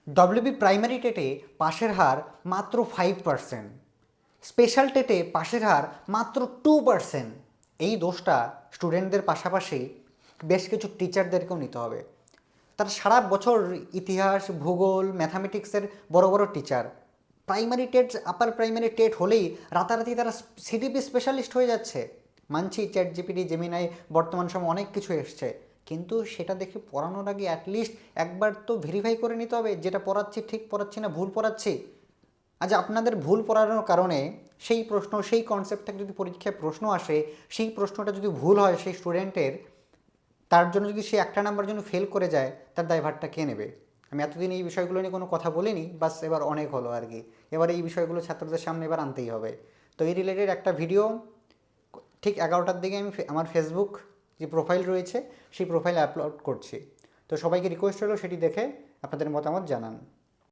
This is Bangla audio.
ডব্লিউবি প্রাইমারি টেটে পাশের হার মাত্র 5%, স্পেশাল টেটে পাশের হার মাত্র 2%। এই দোষটা স্টুডেন্টদের পাশাপাশি বেশ কিছু টিচারদেরকেও নিতে হবে। তারা সারা বছর ইতিহাস, ভূগোল, ম্যাথামেটিক্সের বড় বড় teacher, primary TET, upper primary TET হলেই রাতারাতি তারা সিডিপি স্পেশালিস্ট হয়ে যাচ্ছে। মানছি চ্যাট জিপিটি, জেমিনাই বর্তমান সময় অনেক কিছু এসছে, কিন্তু সেটা দেখে পড়ানোর আগে অ্যাটলিস্ট একবার তো ভেরিফাই করে নিতে হবে যেটা পড়াচ্ছি ঠিক পড়াচ্ছি না ভুল পড়াচ্ছি। আজ আপনাদের ভুল পড়ানোর কারণে সেই প্রশ্ন, সেই কনসেপ্টটা যদি পরীক্ষায় প্রশ্ন আসে, সেই প্রশ্নটা যদি ভুল হয় সেই স্টুডেন্টের, তার জন্য যদি সে একটা নাম্বার জন্য ফেল করে যায়, তার দায়ভারটা কে নেবে? আমি এতদিন এই বিষয়গুলো নিয়ে কোনো কথা বলিনি, বাস এবার অনেক হলো আর কি। এবার এই বিষয়গুলো ছাত্রদের সামনে এবার আনতেই হবে। তো এই রিলেটেড একটা ভিডিও ঠিক 11টার দিকে আমি আমার ফেসবুক যে প্রোফাইল রয়েছে সেই প্রোফাইলে আপলোড করছি। তো সবাইকে রিকোয়েস্ট হলো সেটি দেখে আপনাদের মতামত জানান।